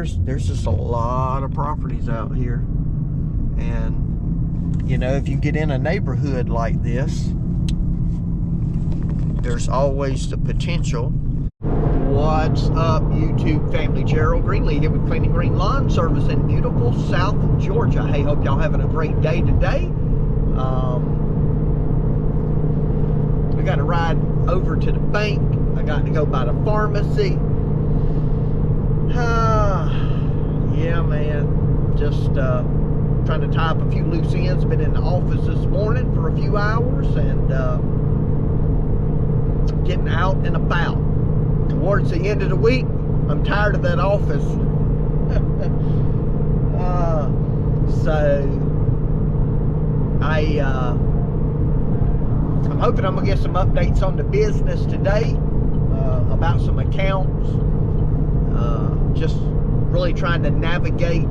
there's just a lot of properties out here. And, you know, if you get in a neighborhood like this, there's always the potential. What's up, YouTube family? Gerald Greenlee here with Clean & Green Lawn Service in beautiful South Georgia. Hey, hope y'all having a great day today. We got to ride over to the bank. I got to go by the pharmacy. Yeah, man. Just trying to tie up a few loose ends. Been in the office this morning for a few hours and getting out and about. Towards the end of the week, I'm tired of that office. So I'm hoping I'm gonna get some updates on the business today, about some accounts. Just really trying to navigate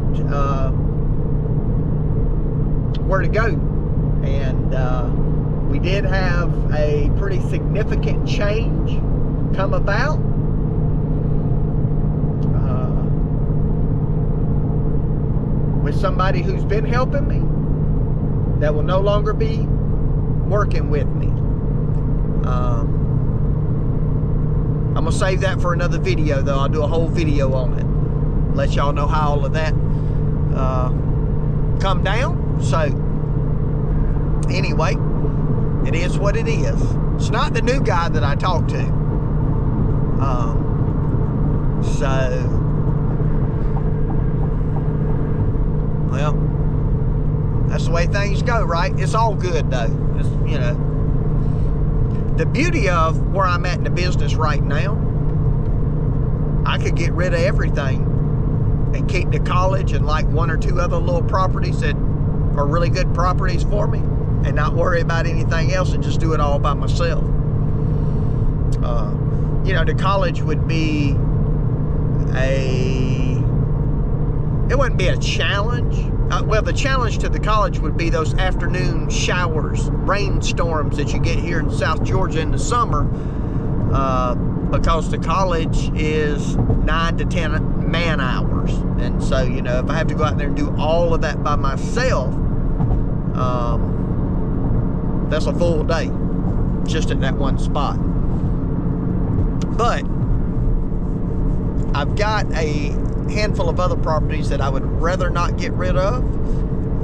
where to go. And we did have a pretty significant change come about. With somebody who's been helping me that will no longer be working with me. I'm gonna save that for another video though. I'll do a whole video on it. Let y'all know how all of that come down. So anyway, it is what it is. It's not the new guy that I talked to. Well, that's the way things go, right? It's all good though. It's, you know, the beauty of where I'm at in the business right now, I could get rid of everything and keep the college and like one or two other little properties that are really good properties for me and not worry about anything else and just do it all by myself. You know, the college would be it wouldn't be a challenge. Well, the challenge to the college would be those afternoon showers, rainstorms that you get here in South Georgia in the summer, because the college is 9 to 10 man hours. And so, you know, if I have to go out there and do all of that by myself, that's a full day just in that one spot. But I've got a handful of other properties that I would rather not get rid of.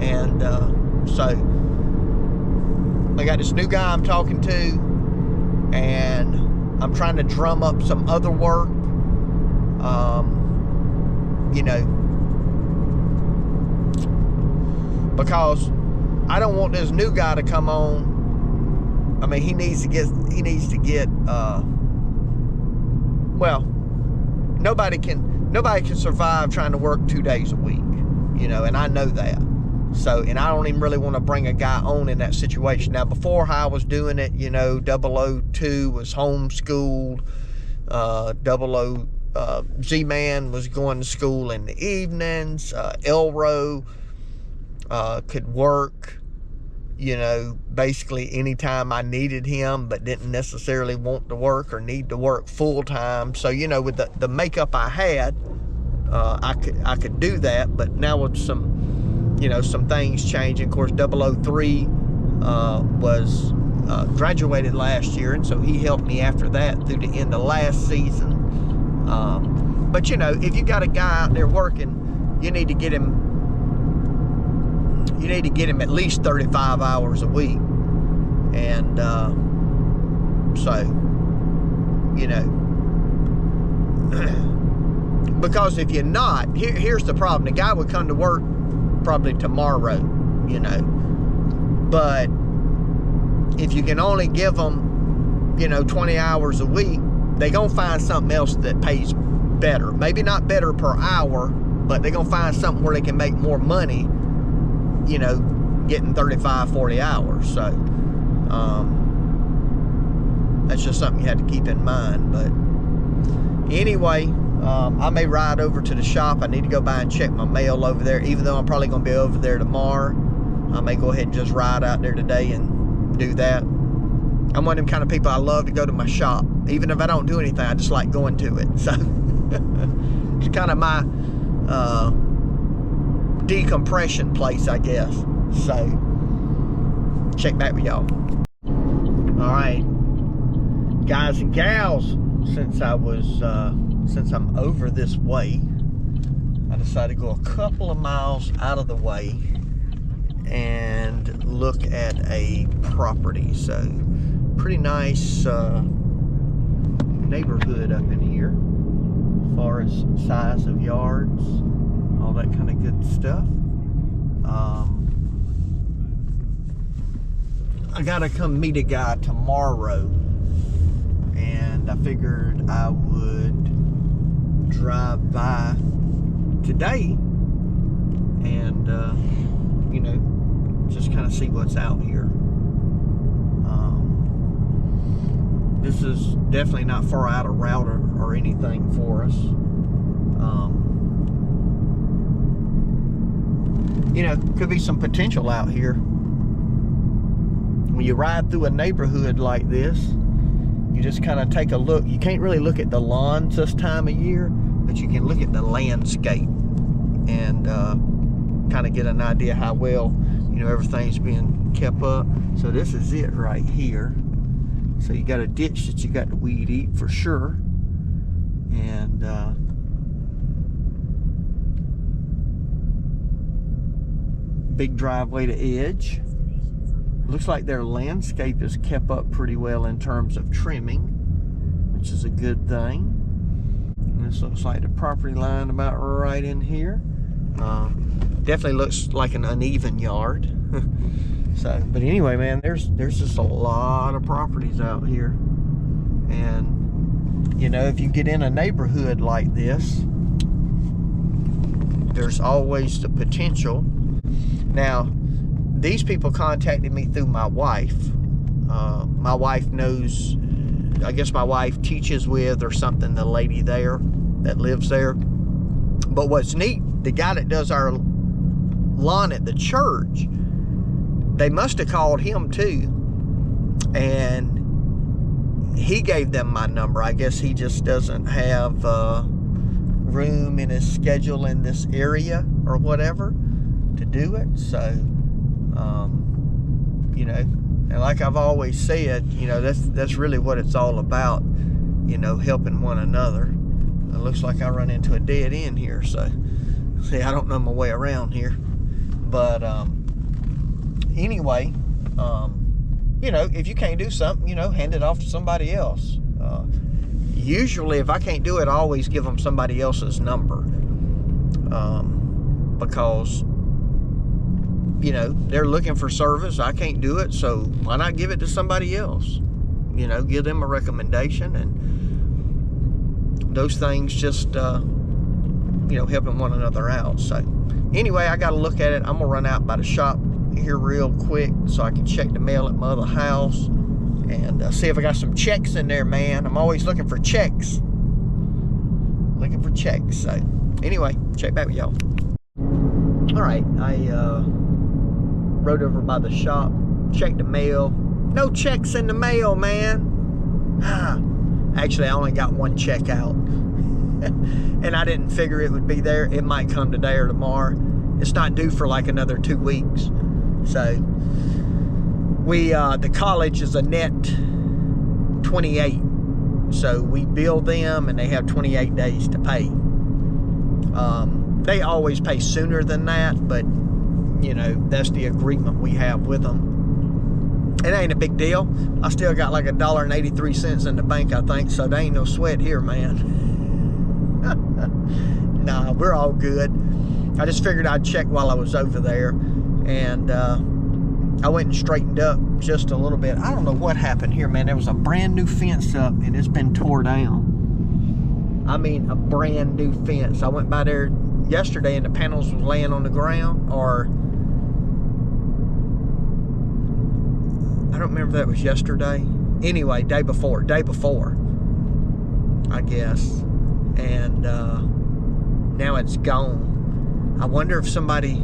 And so I got this new guy I'm talking to, and I'm trying to drum up some other work. You know, because I don't want this new guy to come on. I mean, he needs to get well, nobody can survive trying to work 2 days a week, you know, and I know that. So, and I don't even really want to bring a guy on in that situation. Now, before how I was doing it, you know, 002 was homeschooled, Z-Man was going to school in the evenings, Elro could work, you know, basically anytime I needed him, but didn't necessarily want to work or need to work full time. So, you know, with the makeup I had, I could do that. But now with some, you know, some things changing. Of course, 003 was graduated last year, and so he helped me after that through the end of last season. But you know, if you got a guy out there working, you need to get him. You need to get him at least 35 hours a week. And so, you know, because if you're not, here's the problem. The guy would come to work probably tomorrow, you know. But if you can only give them, you know, 20 hours a week, they're going to find something else that pays better. Maybe not better per hour, but they're going to find something where they can make more money, you know, getting 35, 40 hours. So, that's just something you had to keep in mind. But anyway, I may ride over to the shop. I need to go by and check my mail over there. Even though I'm probably going to be over there tomorrow, I may go ahead and just ride out there today and do that. I'm one of them kind of people, I love to go to my shop. Even if I don't do anything, I just like going to it. So it's kind of my decompression place, I guess. So check back with y'all. All right, guys and gals, since I'm over this way, I decided to go a couple of miles out of the way and look at a property. So pretty nice neighborhood up in here as far as size of yards, all that kind of good stuff. I gotta come meet a guy tomorrow, and I figured I would drive by today and you know, just kind of see what's out here. This is definitely not far out of route or anything for us. You know, could be some potential out here. When you ride through a neighborhood like this, you just kind of take a look. You can't really look at the lawns this time of year, but you can look at the landscape and kind of get an idea how well, you know, everything's being kept up. So this is it right here. So you got a ditch that you got to weed eat for sure. And big driveway to edge. Looks like their landscape is kept up pretty well in terms of trimming, which is a good thing. And this looks like the property line about right in here. Definitely looks like an uneven yard. So, but anyway, man, there's just a lot of properties out here. And, you know, if you get in a neighborhood like this, there's always the potential. Now, these people contacted me through my wife. My wife knows, I guess my wife teaches with or something, the lady there that lives there. But what's neat, the guy that does our lawn at the church, they must have called him too. And he gave them my number. I guess he just doesn't have room in his schedule in this area or whatever to do it. So, you know, and like I've always said, you know, that's really what it's all about, you know, helping one another. It looks like I run into a dead end here, so see, I don't know my way around here. But anyway, you know, if you can't do something, you know, hand it off to somebody else. Usually if I can't do it, I always give them somebody else's number, because, you know, they're looking for service. I can't do it, so why not give it to somebody else? You know, give them a recommendation, and those things just, you know, helping one another out. So anyway, I got to look at it. I'm gonna run out by the shop here real quick so I can check the mail at my other house and see if I got some checks in there, man. I'm always looking for checks. Looking for checks. So anyway, check back with y'all. All right, I rode over by the shop, checked the mail. No checks in the mail, man. Actually, I only got one check out. And I didn't figure it would be there. It might come today or tomorrow. It's not due for like another 2 weeks. So we, the college is a net 28. So we bill them and they have 28 days to pay. They always pay sooner than that, but you know, that's the agreement we have with them. It ain't a big deal. I still got like $1.83 in the bank, I think, so there ain't no sweat here, man. Nah, we're all good. I just figured I'd check while I was over there, and I went and straightened up just a little bit. I don't know what happened here, man. There was a brand new fence up, and it's been tore down. I mean, a brand new fence. I went by there yesterday, and the panels was laying on the ground, or I don't remember if that was yesterday. Anyway, day before, I guess. And now it's gone. I wonder if somebody,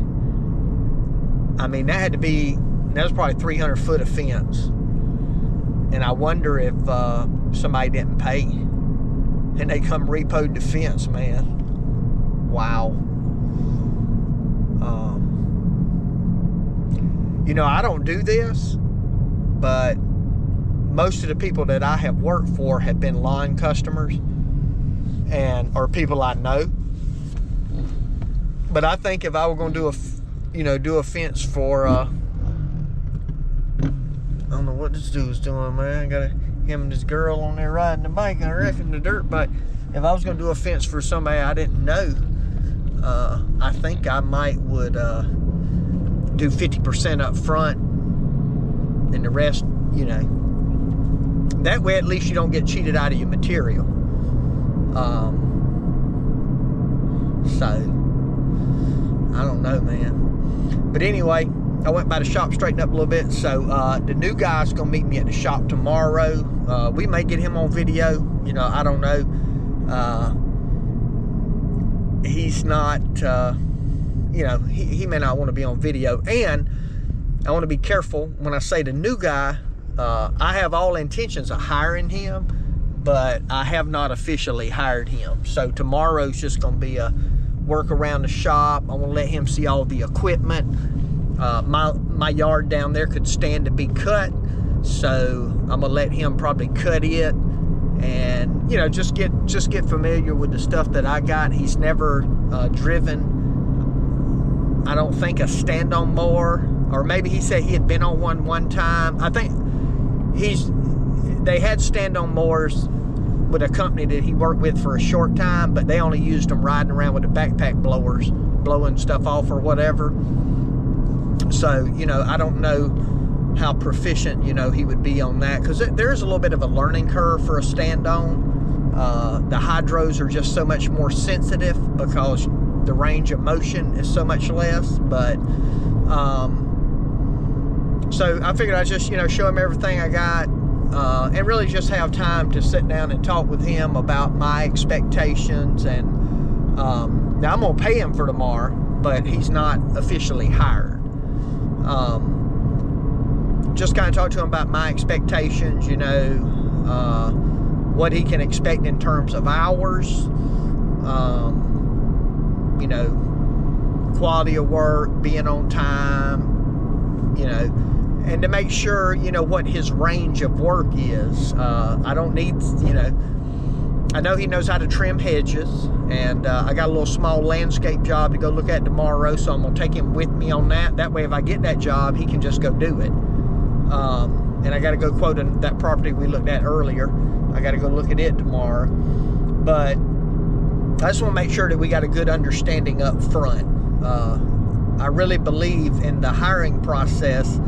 I mean, that was probably 300 foot of fence. And I wonder if somebody didn't pay and they come repoed the fence, man. Wow. know, I don't do this, but most of the people that I have worked for have been lawn customers or people I know. But I think if I were going to do a fence for, I don't know what this dude's doing, man. I got him and this girl on there riding the bike, I reckon, the dirt bike. If I was going to do a fence for somebody I didn't know, I think I would do 50% up front and the rest, you know. That way at least you don't get cheated out of your material. So, I don't know, man. But anyway, I went by the shop, straightened up a little bit. So the new guy's gonna meet me at the shop tomorrow. We may get him on video, you know, I don't know. He's not, you know, he may not want to be on video. And I want to be careful when I say the new guy. I have all intentions of hiring him, but I have not officially hired him. So tomorrow's just going to be a work around the shop. I want to let him see all the equipment. My yard down there could stand to be cut, so I'm gonna let him probably cut it, and you know, just get familiar with the stuff that I got. He's never driven, I don't think, a stand-on mower, or maybe he said he had been on one time. I think they had stand-on mowers with a company that he worked with for a short time, but they only used them riding around with the backpack blowers, blowing stuff off or whatever. So, you know, I don't know how proficient, you know, he would be on that, because there's a little bit of a learning curve for a stand-on. The hydros are just so much more sensitive because the range of motion is so much less. But so I figured I'd just, you know, show him everything I got, and really just have time to sit down and talk with him about my expectations. And now I'm gonna pay him for tomorrow, but he's not officially hired. Just kind of talk to him about my expectations, you know, what he can expect in terms of hours, you know, quality of work, being on time, you know, and to make sure, you know, what his range of work is. I don't need, you know, I know he knows how to trim hedges, and I got a little small landscape job to go look at tomorrow, so I'm going to take him with me on that. That way, if I get that job, he can just go do it. And I got to go quote that property we looked at earlier. I got to go look at it tomorrow. But I just want to make sure that we got a good understanding up front. I really believe in the hiring process.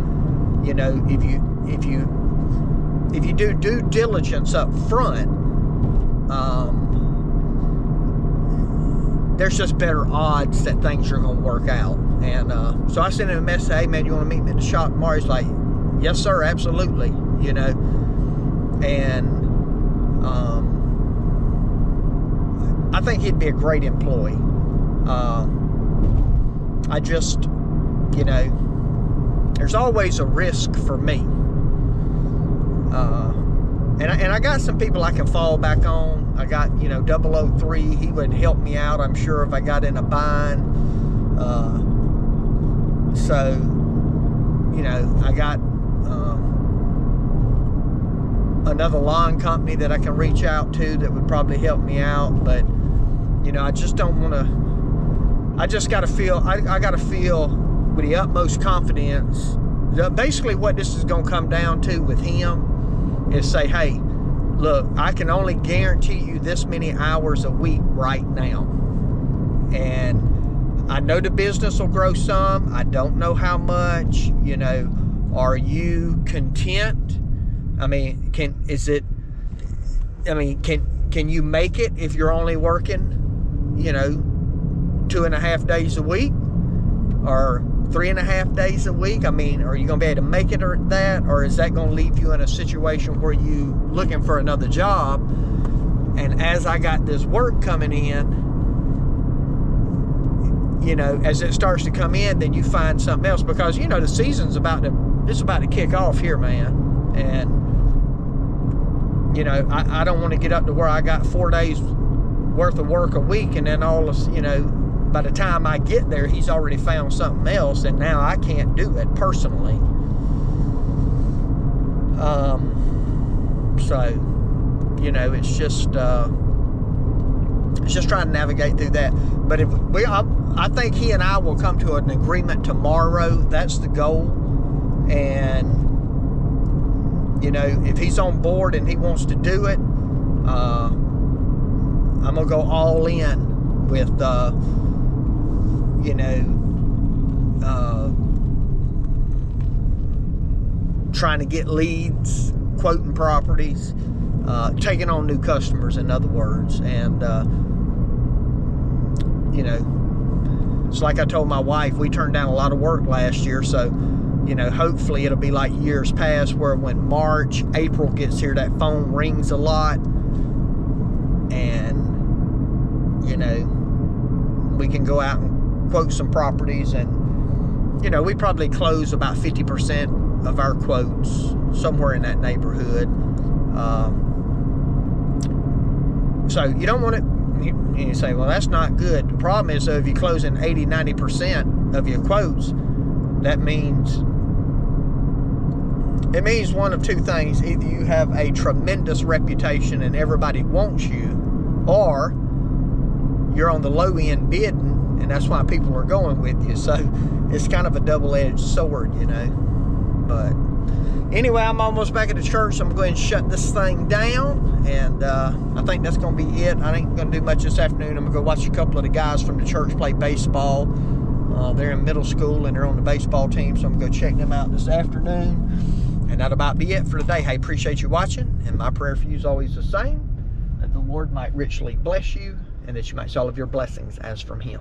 You know, if you do due diligence up front, there's just better odds that things are going to work out. And so I sent him a message, hey man, you want to meet me at the shop tomorrow? He's like, yes sir, absolutely, you know. And I think he'd be a great employee. I just, you know, there's always a risk for me. And I got some people I can fall back on. I got, you know, 003. He would help me out, I'm sure, if I got in a bind. So, you know, I got another lawn company that I can reach out to that would probably help me out. But, you know, I just don't want to. I just got to feel. I got to feel with the utmost confidence. Basically, what this is going to come down to with him is say, hey, look, I can only guarantee you this many hours a week right now. And I know the business will grow some. I don't know how much. You know, are you content? I mean, can you make it if you're only working, you know, 2.5 days a week or 3.5 days a week? I mean, are you going to be able to make it or that, or is that going to leave you in a situation where you looking for another job? And as I got this work coming in, you know, as it starts to come in, then you find something else, because, you know, the season's about to kick off here, man. And, you know, I don't want to get up to where I got 4 days worth of work a week, and then all this, you know, by the time I get there, he's already found something else, and now I can't do it personally. So, you know, it's just trying to navigate through that. But I think he and I will come to an agreement tomorrow. That's the goal. And, you know, if he's on board and he wants to do it, I'm going to go all in with, you know, trying to get leads, quoting properties, taking on new customers, in other words. And, you know, it's like I told my wife, we turned down a lot of work last year. So, you know, hopefully it'll be like years past, where when March, April gets here, that phone rings a lot. And, you know, we can go out and quote some properties. And, you know, we probably close about 50% of our quotes, somewhere in that neighborhood. So you don't want it. You say, well, that's not good. The problem is, though, if you're closing 80-90% of your quotes, that means, it means one of two things. Either you have a tremendous reputation and everybody wants you, or you're on the low end bidding, and that's why people are going with you. So it's kind of a double-edged sword, you know. But anyway, I'm almost back at the church, so I'm going to shut this thing down. And I think that's going to be it. I ain't going to do much this afternoon. I'm going to go watch a couple of the guys from the church play baseball. They're in middle school, and they're on the baseball team, so I'm going to go check them out this afternoon. And that'll about be it for today. Hey, appreciate you watching. And my prayer for you is always the same, that the Lord might richly bless you, and that you might see all of your blessings as from Him.